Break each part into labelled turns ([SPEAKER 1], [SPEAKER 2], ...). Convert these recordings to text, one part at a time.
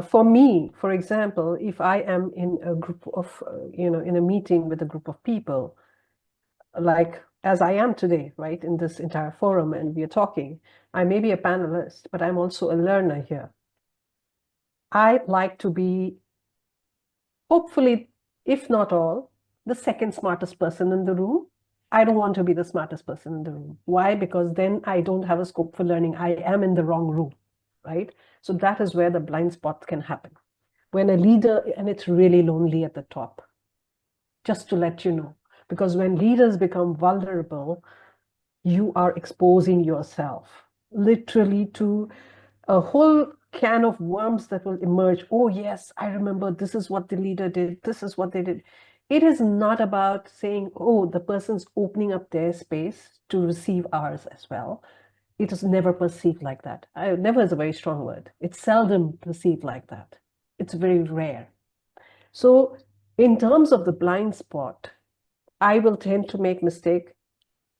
[SPEAKER 1] For me, for example, if I am in a group of, in a meeting with a group of people, like as I am today, right, in this entire forum, and we are talking, I may be a panelist, but I'm also a learner here. I like to be, hopefully, if not all, the second smartest person in the room. I don't want to be the smartest person in the room. Why? Because then I don't have a scope for learning. I am in the wrong room, right? So that is where the blind spot can happen. When a leader, and it's really lonely at the top, just to let you know, because when leaders become vulnerable, you are exposing yourself literally to a whole can of worms that will emerge. Oh, yes, I remember this is what the leader did. This is what they did. It is not about saying, oh, the person's opening up their space to receive ours as well. It is never perceived like that. Never is a very strong word. It's seldom perceived like that. It's very rare. So in terms of the blind spot, I will tend to make mistake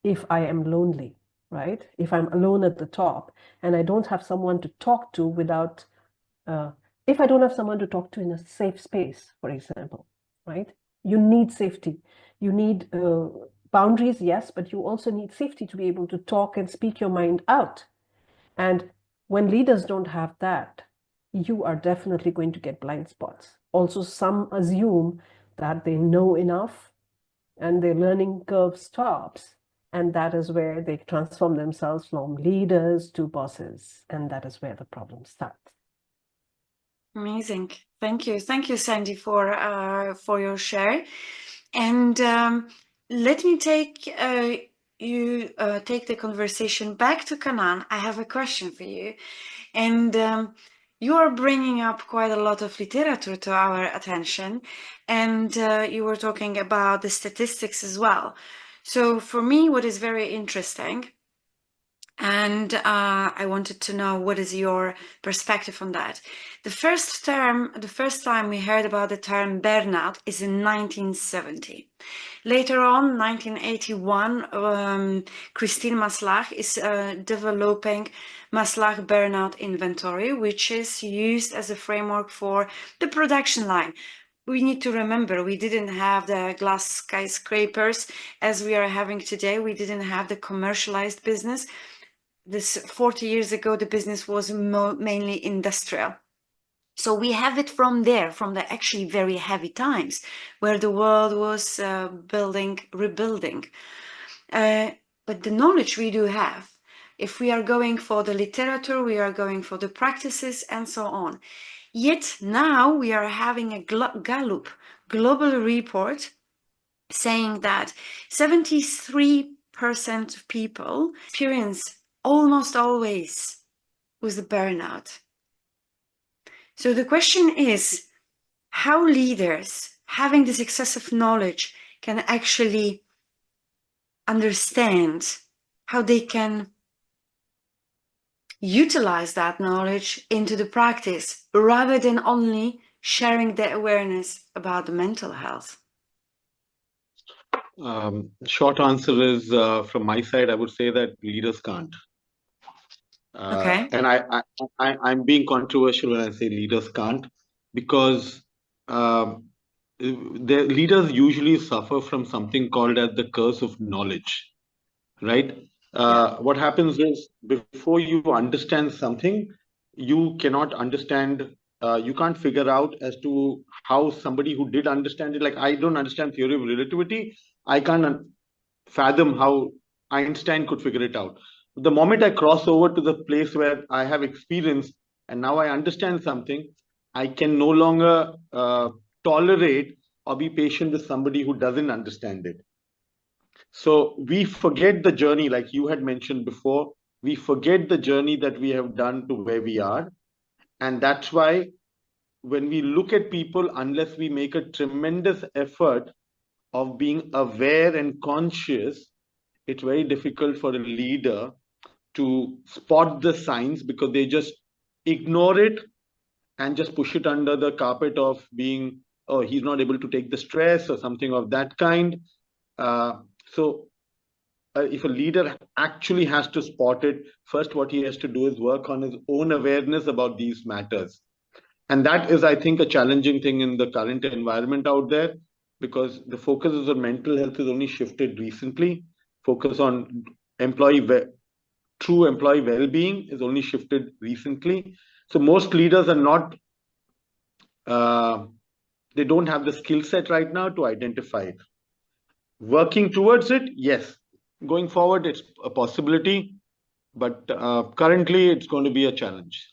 [SPEAKER 1] if I am lonely, right? If I'm alone at the top and I don't have someone to talk to without, if I don't have someone to talk to in a safe space, for example, right? You need safety. You need boundaries, yes, but you also need safety to be able to talk and speak your mind out. And when leaders don't have that, you are definitely going to get blind spots. Also, some assume that they know enough and their learning curve stops. And that is where they transform themselves from leaders to bosses. And that is where the problem starts.
[SPEAKER 2] Amazing. Thank you. Thank you, Sandy, for your share. And let me take take the conversation back to Kanaan. I have a question for you. And you are bringing up quite a lot of literature to our attention. And you were talking about the statistics as well. So for me, what is very interesting, and I wanted to know what is your perspective on that. The first time we heard about the term burnout is in 1970. Later on, 1981, Christine Maslach is developing Maslach Burnout Inventory, which is used as a framework for the production line. We need to remember, we didn't have the glass skyscrapers as we are having today. We didn't have the commercialized business. This 40 years ago, the business was mainly industrial. So we have it from there, from the actually very heavy times where the world was rebuilding. But the knowledge we do have, if we are going for the literature, we are going for the practices and so on. Yet now we are having a Gallup global report saying that 73% of people experience almost always with the burnout. So the question is how leaders, having this excessive knowledge, can actually understand how they can utilize that knowledge into the practice rather than only sharing the awareness about the mental health.
[SPEAKER 3] Short answer is from my side, I would say that leaders can't.
[SPEAKER 2] Okay.
[SPEAKER 3] And I'm being controversial when I say leaders can't, because the leaders usually suffer from something called as the curse of knowledge, right? What happens is before you understand something, you cannot understand, you can't figure out as to how somebody who did understand it, like I don't understand theory of relativity, I can't fathom how Einstein could figure it out. The moment I cross over to the place where I have experience and now I understand something, I can no longer tolerate or be patient with somebody who doesn't understand it. So we forget the journey, like you had mentioned before, we forget the journey that we have done to where we are. And that's why when we look at people, unless we make a tremendous effort of being aware and conscious, it's very difficult for a leader to spot the signs, because they just ignore it and just push it under the carpet of being, oh, he's not able to take the stress or something of that kind. So if a leader actually has to spot it, first what he has to do is work on his own awareness about these matters. And that is, I think, a challenging thing in the current environment out there, because the focus on mental health has only shifted recently. Focus on true employee well-being is only shifted recently. So most leaders are not, they don't have the skill set right now to identify it. Working towards it, yes. Going forward, it's a possibility, but currently it's going to be a challenge.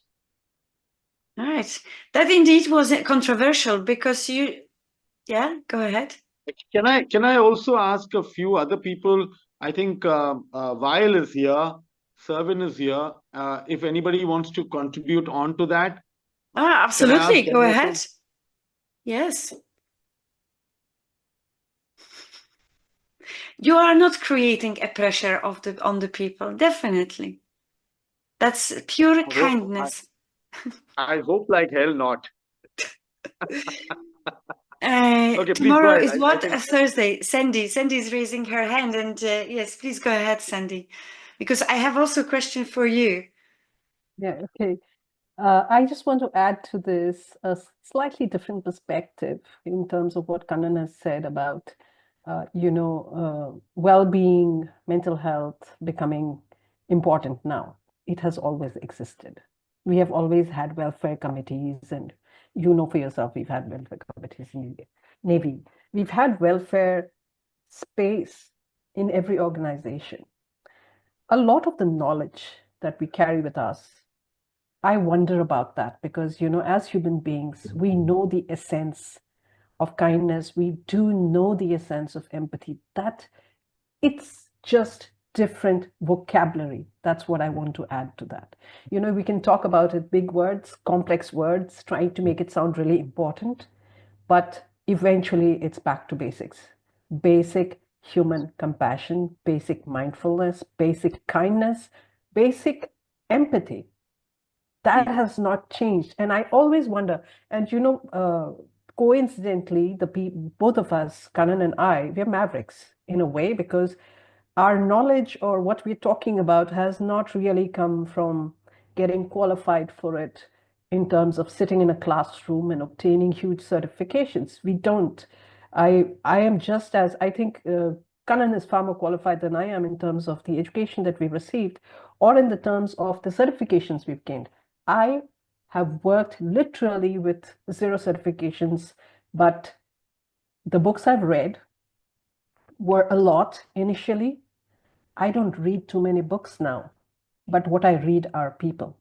[SPEAKER 2] Right. That indeed was controversial because yeah, go ahead.
[SPEAKER 3] Can I also ask a few other people? I think Weil is here, Servin is here. If anybody wants to contribute on to that,
[SPEAKER 2] Absolutely. Go ahead. Yes. You are not creating a pressure on the people, definitely. That's pure kindness.
[SPEAKER 3] I hope like hell not.
[SPEAKER 2] Okay, tomorrow is what? A Thursday. Sandy is raising her hand, and yes, please go ahead, Sandy, because I have also a question for you.
[SPEAKER 1] Yeah, okay. I just want to add to this a slightly different perspective in terms of what Kannan has said about, well-being, mental health becoming important now. It has always existed. We have always had welfare committees, and you know for yourself, we've had welfare committees in the Navy. We've had welfare space in every organization. A lot of the knowledge that we carry with us, I wonder about that because, as human beings, we know the essence of kindness. We do know the essence of empathy. That it's just different vocabulary. That's what I want to add to that. We can talk about it, big words, complex words, trying to make it sound really important, but eventually it's back to basics. Basic human compassion, basic mindfulness, basic kindness, basic empathy. That has not changed. And I always wonder, and coincidentally, both of us, Kanan and I, we're mavericks in a way because our knowledge or what we're talking about has not really come from getting qualified for it in terms of sitting in a classroom and obtaining huge certifications. We don't. I am just as, I think Kanan is far more qualified than I am in terms of the education that we received or in the terms of the certifications we've gained. I have worked literally with 0 certifications, but the books I've read were a lot initially. I don't read too many books now, but what I read are people,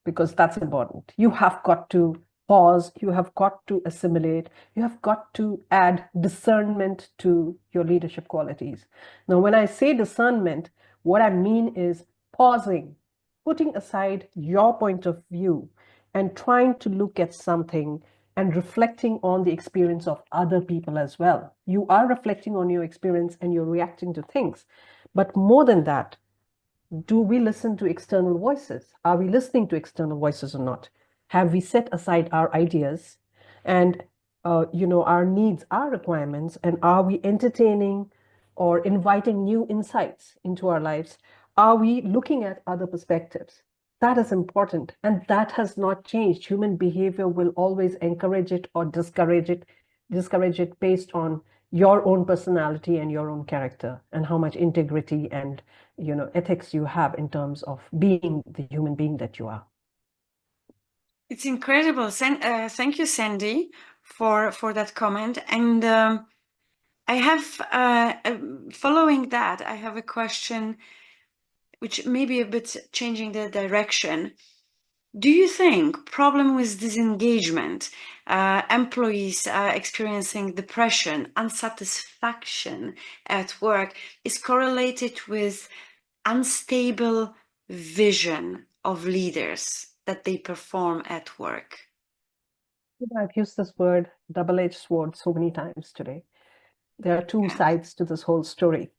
[SPEAKER 1] because that's important. You have got to pause, you have got to assimilate, you have got to add discernment to your leadership qualities. Now, when I say discernment, what I mean is pausing, putting aside your point of view and trying to look at something and reflecting on the experience of other people as well. You are reflecting on your experience and you're reacting to things. But more than that, do we listen to external voices? Are we listening to external voices or not? Have we set aside our ideas and our needs, our requirements, and are we entertaining or inviting new insights into our lives? Are we looking at other perspectives? That is important, and that has not changed. Human behavior will always encourage it or discourage it based on your own personality and your own character and how much integrity and ethics you have in terms of being the human being that you are.
[SPEAKER 2] It's incredible. Thank you, Sandy, for that comment. And I have, following that, I have a question which may be a bit changing the direction. Do you think problem with disengagement, employees experiencing depression, unsatisfaction at work is correlated with unstable vision of leaders that they perform at work?
[SPEAKER 1] I've used this word double-edged sword so many times today. There are two sides to this whole story.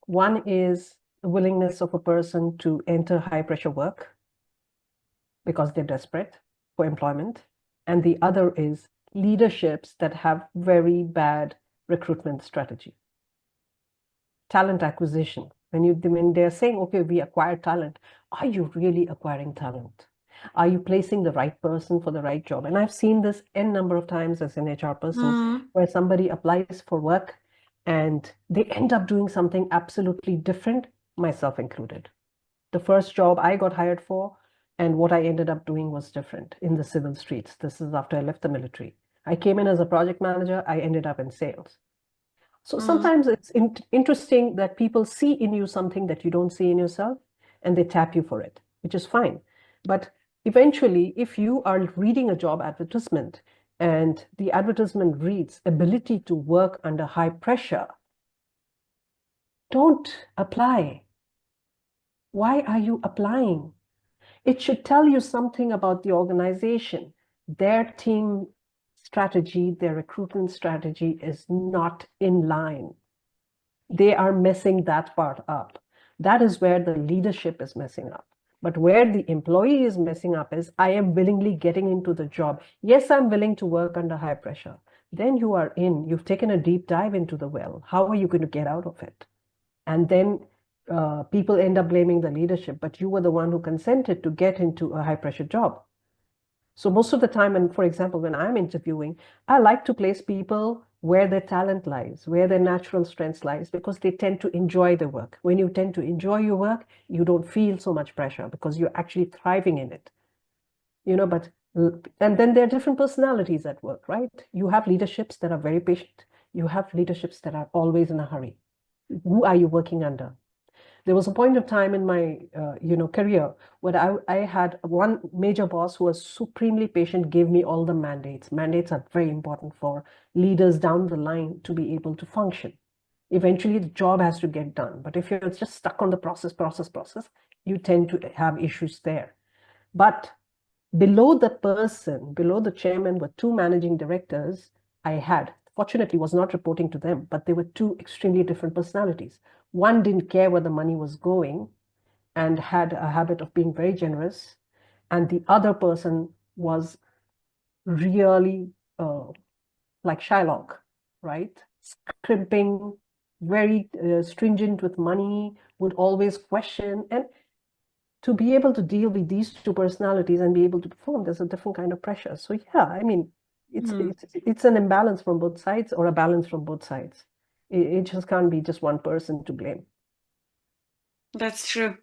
[SPEAKER 1] One is the willingness of a person to enter high-pressure work because they're desperate for employment. And the other is leaderships that have very bad recruitment strategy. Talent acquisition. When they're saying, okay, we acquire talent, are you really acquiring talent? Are you placing the right person for the right job? And I've seen this n number of times as an HR person, where somebody applies for work and they end up doing something absolutely different, myself included. The first job I got hired for and what I ended up doing was different in the civil streets. This is after I left the military. I came in as a project manager. I ended up in sales. So sometimes it's interesting that people see in you something that you don't see in yourself, and they tap you for it, which is fine. But eventually, if you are reading a job advertisement and the advertisement reads ability to work under high pressure, don't apply. Why are you applying? It should tell you something about the organization. Their team strategy, their recruitment strategy is not in line. They are messing that part up. That is where the leadership is messing up. But where the employee is messing up is, I am willingly getting into the job. Yes, I'm willing to work under high pressure. Then you are in, you've taken a deep dive into the well. How are you going to get out of it? And then people end up blaming the leadership, but you were the one who consented to get into a high pressure job. So most of the time, and for example, when I'm interviewing, I like to place people where their talent lies, where their natural strengths lies, because they tend to enjoy the work. When you tend to enjoy your work, you don't feel so much pressure because you're actually thriving in it. But and then there are different personalities at work, right? You have leaderships that are very patient. You have leaderships that are always in a hurry. Who are you working under? There was a point of time in my career where I had one major boss who was supremely patient, gave me all the mandates. Mandates are very important for leaders down the line to be able to function. Eventually, the job has to get done. But if you're just stuck on the process, you tend to have issues there. But below the person, below the chairman, were two managing directors I had. Fortunately, was not reporting to them, but they were two extremely different personalities. One didn't care where the money was going and had a habit of being very generous. And the other person was really like Shylock, right? Scrimping, very stringent with money, would always question. And to be able to deal with these two personalities and be able to perform, there's a different kind of pressure. So yeah, I mean, it's an imbalance from both sides or a balance from both sides. It just can't be just one person to blame.
[SPEAKER 2] That's true.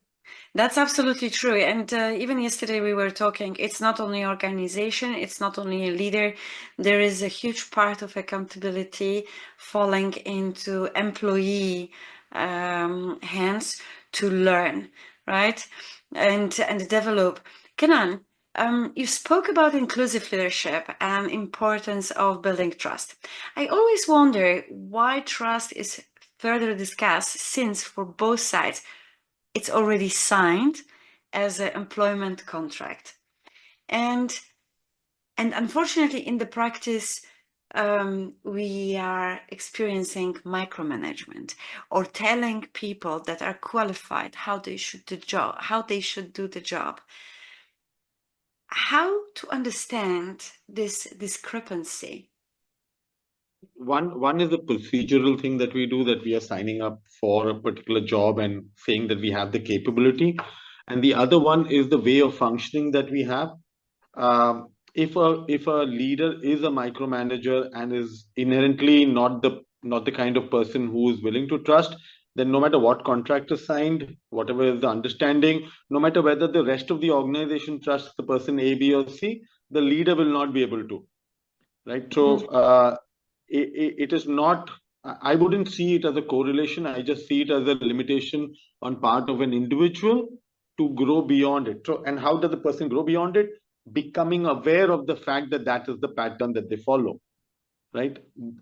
[SPEAKER 2] That's absolutely true. And even yesterday we were talking, it's not only organization, it's not only a leader. There is a huge part of accountability falling into employee hands to learn, right? And develop. Kenan, you spoke about inclusive leadership and importance of building trust. I always wonder why trust is further discussed, since for both sides it's already signed as an employment contract. And unfortunately, in the practice, we are experiencing micromanagement, or telling people that are qualified how they should do the job. How to understand this discrepancy?
[SPEAKER 3] One is the procedural thing that we do, that we are signing up for a particular job and saying that we have the capability. And the other one is the way of functioning that we have. If a leader is a micromanager and is inherently not the kind of person who is willing to trust, then no matter what contract is signed, whatever is the understanding, no matter whether the rest of the organization trusts the person A, B, or C, the leader will not be able to. Right. So it is not, I wouldn't see it as a correlation. I just see it as a limitation on part of an individual to grow beyond it. So, and how does the person grow beyond it? Becoming aware of the fact that that is the pattern that they follow, right?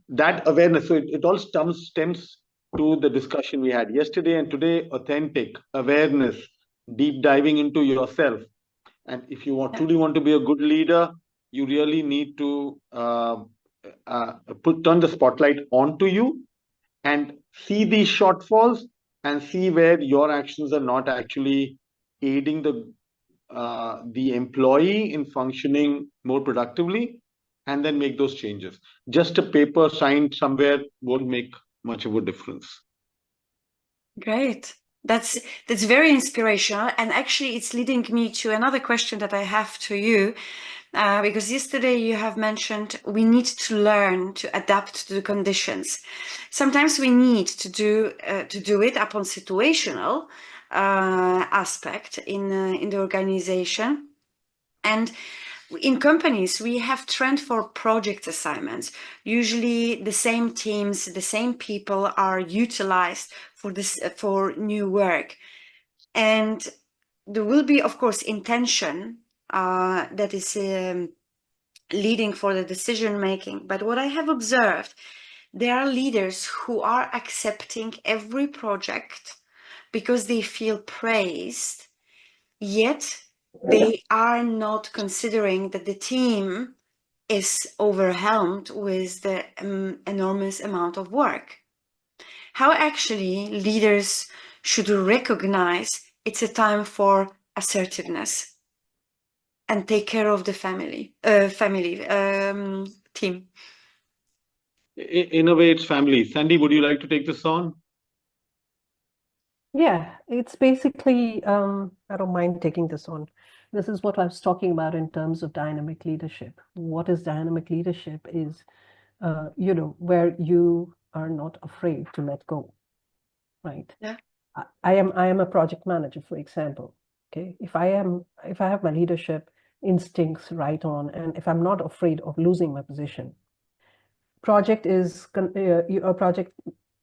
[SPEAKER 3] That awareness. So it all stems to the discussion we had yesterday and today. Authentic awareness, deep diving into yourself. And if you truly want to be a good leader, you really need to turn the spotlight onto you and see these shortfalls and see where your actions are not actually aiding the employee in functioning more productively, and then make those changes. Just a paper signed somewhere won't make much of a difference.
[SPEAKER 2] Great. That's very inspirational, and actually it's leading me to another question that I have to you, because yesterday you have mentioned we need to learn to adapt to the conditions. Sometimes we need to do it upon situational aspect in the organization, and in companies, we have trend for project assignments. Usually the same teams, the same people are utilized for this, for new work. And there will be, of course, intention that is leading for the decision making. But what I have observed, there are leaders who are accepting every project because they feel praised, yet they are not considering that the team is overwhelmed with the enormous amount of work. How actually leaders should recognize it's a time for assertiveness and take care of the family team.
[SPEAKER 3] In a way, it's family. Sandy, would you like to take this on?
[SPEAKER 1] Yeah, it's basically, I don't mind taking this on. This is what I was talking about in terms of dynamic leadership. What is dynamic leadership is, where you are not afraid to let go, right?
[SPEAKER 2] Yeah.
[SPEAKER 1] I am a project manager, for example. Okay, if I have my leadership instincts right on, and if I'm not afraid of losing my position, a project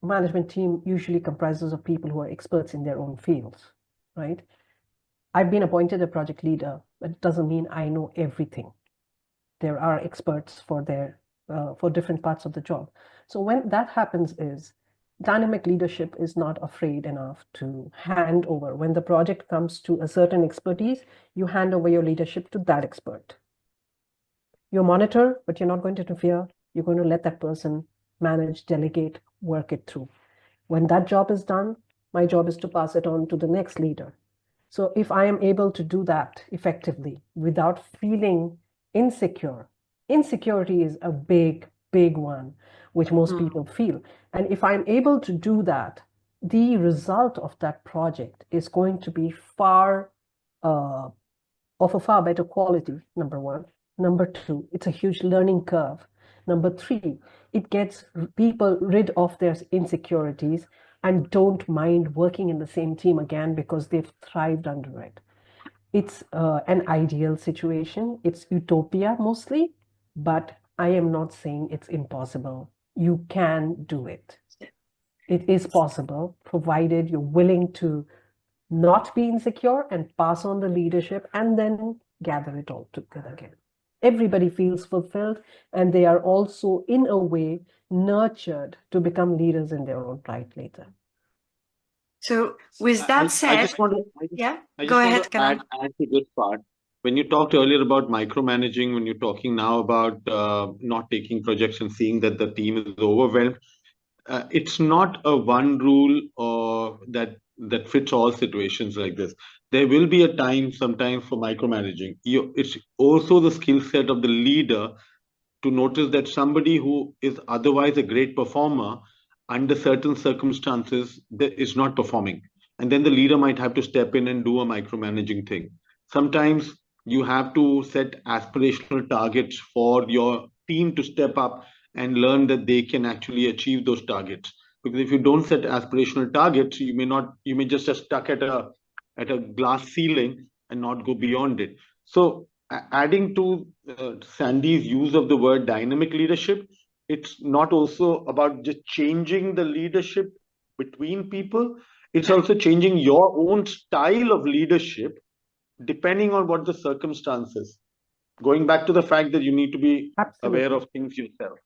[SPEAKER 1] management team usually comprises of people who are experts in their own fields, right? I've been appointed a project leader, but it doesn't mean I know everything. There are experts for different parts of the job. So when that happens is dynamic leadership is not afraid enough to hand over. When the project comes to a certain expertise, you hand over your leadership to that expert. You monitor, but you're not going to interfere. You're going to let that person manage, delegate, work it through. When that job is done, my job is to pass it on to the next leader. So if I am able to do that effectively without feeling insecure, insecurity is a big, big one, which most people feel. And if I'm able to do that, the result of that project is going to be of a far better quality, number one. Number two, it's a huge learning curve. Number three, it gets people rid of their insecurities and don't mind working in the same team again because they've thrived under it. It's an ideal situation. It's utopia mostly, but I am not saying it's impossible. You can do it. It is possible, provided you're willing to not be insecure and pass on the leadership and then gather it all together again. Everybody feels fulfilled, and they are also, in a way, nurtured to become leaders in their own right later.
[SPEAKER 2] So with that said,
[SPEAKER 3] I just want to,
[SPEAKER 2] go ahead,
[SPEAKER 3] add to this part. When you talked earlier about micromanaging, when you're talking now about not taking projects and seeing that the team is overwhelmed, it's not a one rule or that fits all situations like this. There will be a time sometimes for micromanaging. It's also the skill set of the leader to notice that somebody who is otherwise a great performer under certain circumstances is not performing, and then the leader might have to step in and do a micromanaging thing. Sometimes you have to set aspirational targets for your team to step up and learn that they can actually achieve those targets, because if you don't set aspirational targets, you may just get stuck at a glass ceiling and not go beyond it. So adding to Sandy's use of the word dynamic leadership, it's not also about just changing the leadership between people. It's also changing your own style of leadership depending on what the circumstances. Going back to the fact that you need to be aware of things yourself.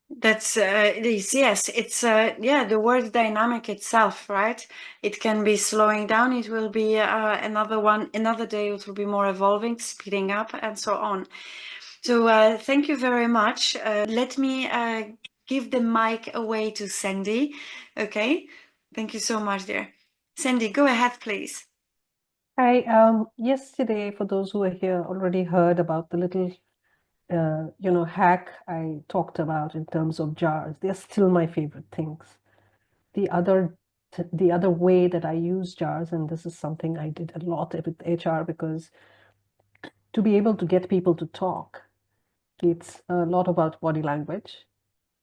[SPEAKER 2] That's yes, it's the word dynamic itself, right? It can be slowing down, it will be another day, it will be more evolving, speeding up, and so on. So thank you very much. Let me give the mic away to Sandy. Okay, thank you so much, dear. Sandy, go ahead, please.
[SPEAKER 1] Hi. Yesterday, for those who are here, already heard about the little hack I talked about in terms of jars. They're still my favorite things. The other the other way that I use jars, and this is something I did a lot with HR, because to be able to get people to talk, it's a lot about body language.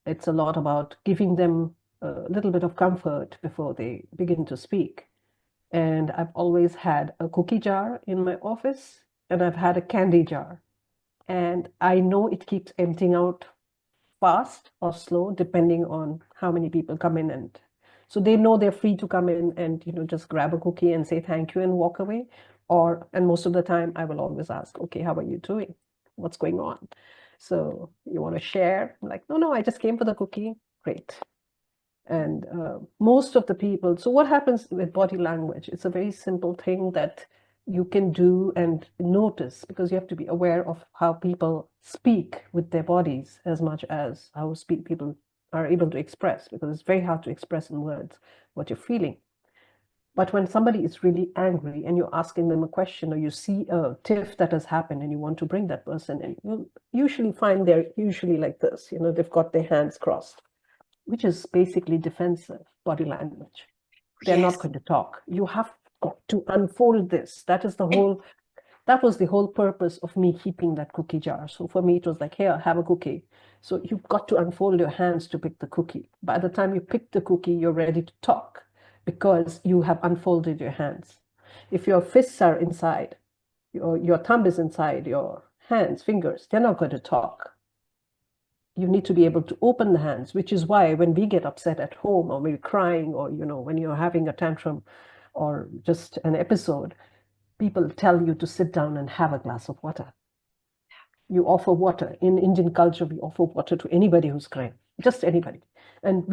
[SPEAKER 1] It's a lot about giving them a little bit of comfort before they begin to speak. And I've always had a cookie jar in my office, and I've had a candy jar. And I know it keeps emptying out fast or slow, depending on how many people come in. And so they know they're free to come in and, just grab a cookie and say thank you and walk away. And most of the time, I will always ask, okay, how are you doing? What's going on? So you want to share? I'm like, no, I just came for the cookie. Great. And most of the people, so what happens with body language? It's a very simple thing that you can do and notice, because you have to be aware of how people speak with their bodies as much as how people are able to express, because it's very hard to express in words what you're feeling. But when somebody is really angry and you're asking them a question, or you see a tiff that has happened and you want to bring that person in, you'll usually find they're usually like this, they've got their hands crossed, which is basically defensive body language. They're
[SPEAKER 2] Yes.
[SPEAKER 1] not going to talk. You have got to unfold this. That was the whole purpose of me keeping that cookie jar. So for me, it was like, here, have a cookie. So you've got to unfold your hands to pick the cookie. By the time you pick the cookie, you're ready to talk, because you have unfolded your hands. If your fists are inside, your thumb is inside your hands, fingers, they're not going to talk. You need to be able to open the hands, which is why when we get upset at home, or maybe crying, or when you're having a tantrum or just an episode, people tell you to sit down and have a glass of water. You offer water. In Indian culture, we offer water to anybody who's crying, just anybody. And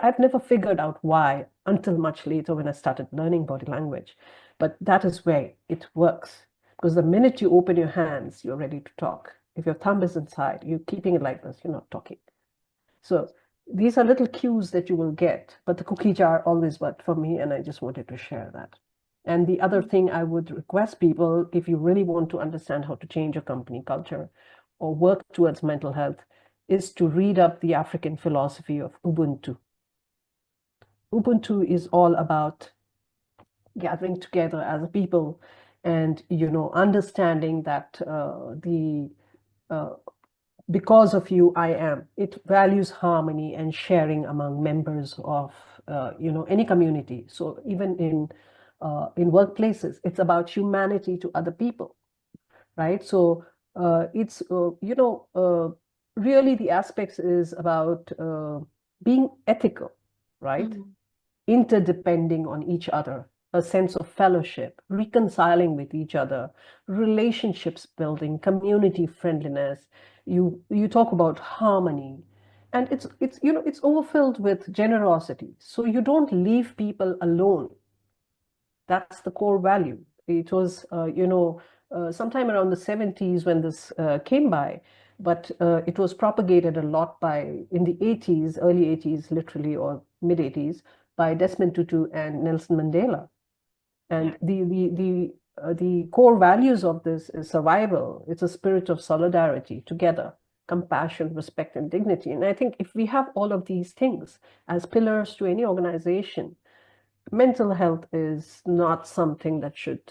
[SPEAKER 1] I've never figured out why until much later when I started learning body language. But that is where it works. Because the minute you open your hands, you're ready to talk. If your thumb is inside, you're keeping it like this, you're not talking. So these are little cues that you will get, but the cookie jar always worked for me, and I just wanted to share that. And the other thing I would request people, if you really want to understand how to change a company culture or work towards mental health, is to read up the African philosophy of Ubuntu. Ubuntu is all about gathering together as a people and, understanding that because of you, I am. It values harmony and sharing among members of, any community. So even in workplaces, it's about humanity to other people, right? So it's, really the aspects is about being ethical, right? Interdepending on each other, a sense of fellowship, reconciling with each other, relationships building, community friendliness. You talk about harmony, and it's overfilled with generosity. So you don't leave people alone. That's the core value. It was, sometime around the 70s when this came by, but it was propagated a lot in the 80s, early 80s, literally, or mid 80s, by Desmond Tutu and Nelson Mandela. And the core values of this is survival. It's a spirit of solidarity, together, compassion, respect, and dignity. And I think if we have all of these things as pillars to any organization, mental health is not something that should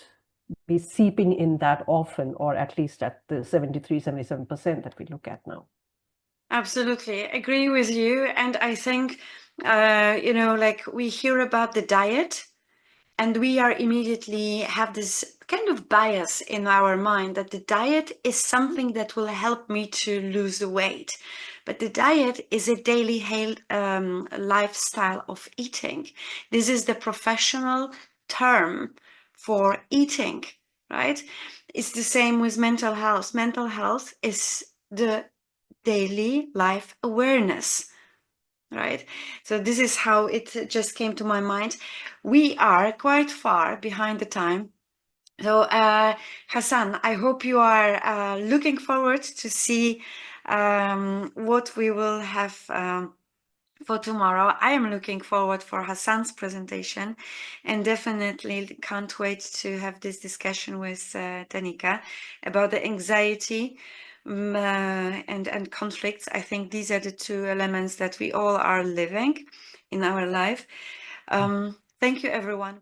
[SPEAKER 1] be seeping in that often, or at least at the 73, 77% that we look at now.
[SPEAKER 2] Absolutely, agree with you. And I think, like we hear about the diet, and we are immediately have this kind of bias in our mind that the diet is something that will help me to lose the weight. But the diet is a daily lifestyle of eating. This is the professional term for eating, right? It's the same with mental health. Mental health is the daily life awareness, right? So this is how it just came to my mind. We are quite far behind the time. So Hassan, I hope you are looking forward to see what we will have for tomorrow. I am looking forward for Hassan's presentation, and definitely can't wait to have this discussion with Danica about the anxiety and conflicts. I think these are the two elements that we all are living in our life. Thank you, everyone.